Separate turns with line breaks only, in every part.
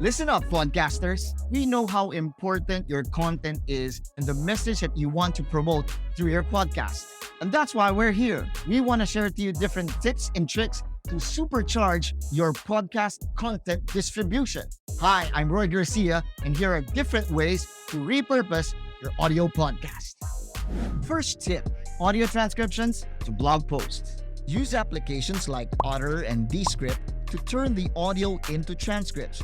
Listen up, podcasters. We know how important your content is and the message that you want to promote through your podcast. And that's why we're here. We want to share to you different tips and tricks to supercharge your podcast content distribution. Hi, I'm Roy Garcia, and here are different ways to repurpose your audio podcast. First tip, audio transcriptions to blog posts. Use applications like Otter and Descript to turn the audio into transcripts.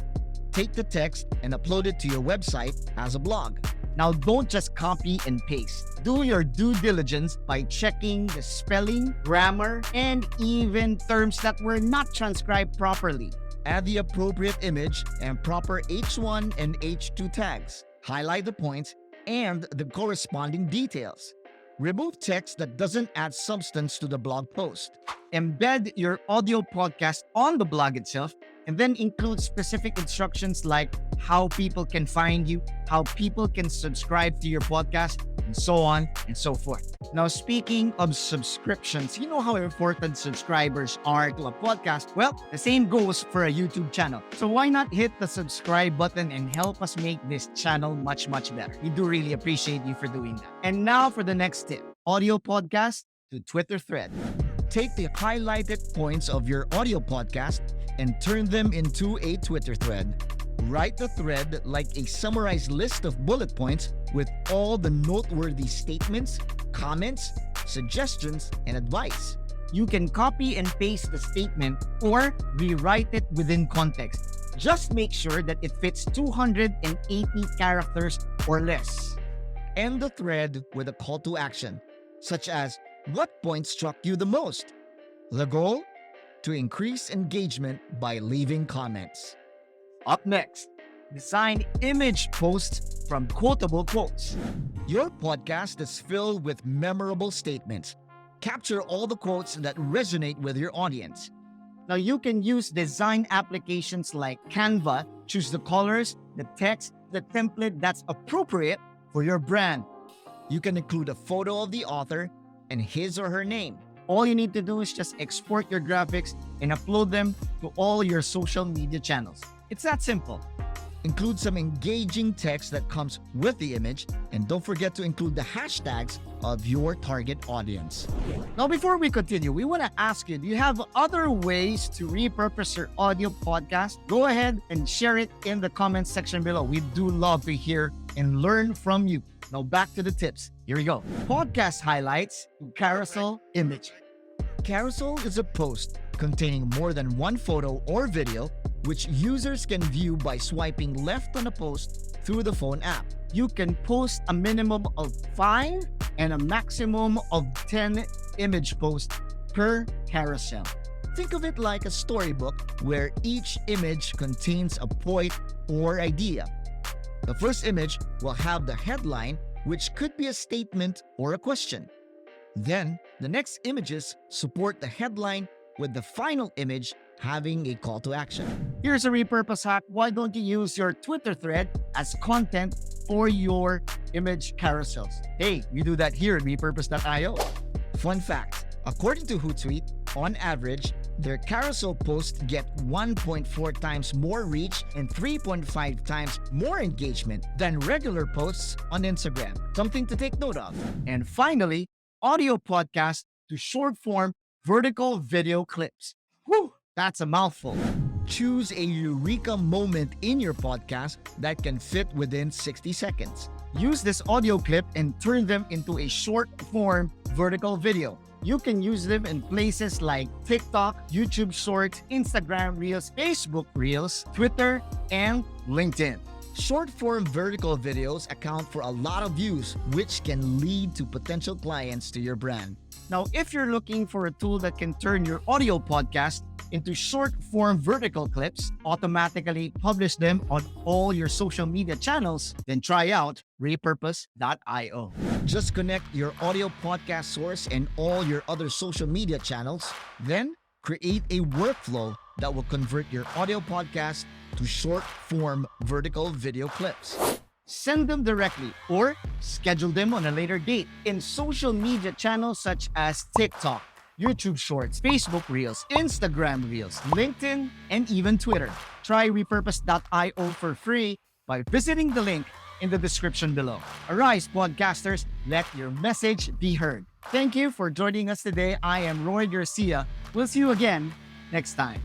Take the text and upload it to your website as a blog. Now, don't just copy and paste. Do your due diligence by checking the spelling, grammar, and even terms that were not transcribed properly. Add the appropriate image and proper H1 and H2 tags. Highlight the points and the corresponding details. Remove text that doesn't add substance to the blog post. Embed your audio podcast on the blog itself, and then include specific instructions like how people can find you, how people can subscribe to your podcast, and so on and so forth. Now, speaking of subscriptions, you know how important subscribers are to a podcast? Well, the same goes for a YouTube channel. So why not hit the subscribe button and help us make this channel much, much better? We do really appreciate you for doing that. And now for the next tip, audio podcast to Twitter thread. Take the highlighted points of your audio podcast and turn them into a Twitter thread. Write the thread like a summarized list of bullet points with all the noteworthy statements, comments, suggestions, and advice. You can copy and paste the statement or rewrite it within context. Just make sure that it fits 280 characters or less. End the thread with a call to action, such as, what point struck you the most? The goal? To increase engagement by leaving comments. Up next, design image posts from quotable quotes. Your podcast is filled with memorable statements. Capture all the quotes that resonate with your audience. Now, you can use design applications like Canva. Choose the colors, the text, the template that's appropriate for your brand. You can include a photo of the author and his or her name. All you need to do is just export your graphics and upload them to all your social media channels. It's that simple. Include some engaging text that comes with the image, and don't forget to include the hashtags of your target audience. Now, before we continue, we want to ask you, do you have other ways to repurpose your audio podcast? Go ahead and share it in the comments section below. We do love to hear and learn from you. Now back to the tips. Here we go. Podcast highlights to Carousel image. Carousel is a post containing more than one photo or video which users can view by swiping left on a post through the phone app. You can post a minimum of 5 and a maximum of 10 image posts per carousel. Think of it like a storybook where each image contains a point or idea. The first image will have the headline, which could be a statement or a question. Then, the next images support the headline with the final image having a call to action. Here's a repurpose hack. Why don't you use your Twitter thread as content for your image carousels? Hey, we do that here at repurpose.io. Fun fact, according to Hootsuite, on average, their carousel posts get 1.4 times more reach and 3.5 times more engagement than regular posts on Instagram. Something to take note of. And finally, audio podcast to short form vertical video clips. Whew, that's a mouthful. Choose a eureka moment in your podcast that can fit within 60 seconds. Use this audio clip and turn them into a short form vertical video. You can use them in places like TikTok, YouTube Shorts, Instagram Reels, Facebook Reels, Twitter, and LinkedIn. Short-form vertical videos account for a lot of views, which can lead to potential clients to your brand. Now, if you're looking for a tool that can turn your audio podcast into short-form vertical clips, automatically publish them on all your social media channels, then try out repurpose.io. Just connect your audio podcast source and all your other social media channels, then create a workflow that will convert your audio podcast to short-form vertical video clips. Send them directly or schedule them on a later date in social media channels such as TikTok, YouTube Shorts, Facebook Reels, Instagram Reels, LinkedIn, and even Twitter. Try repurpose.io for free by visiting the link in the description below. Arise, podcasters, let your message be heard. Thank you for joining us today. I am Roy Garcia. We'll see you again next time.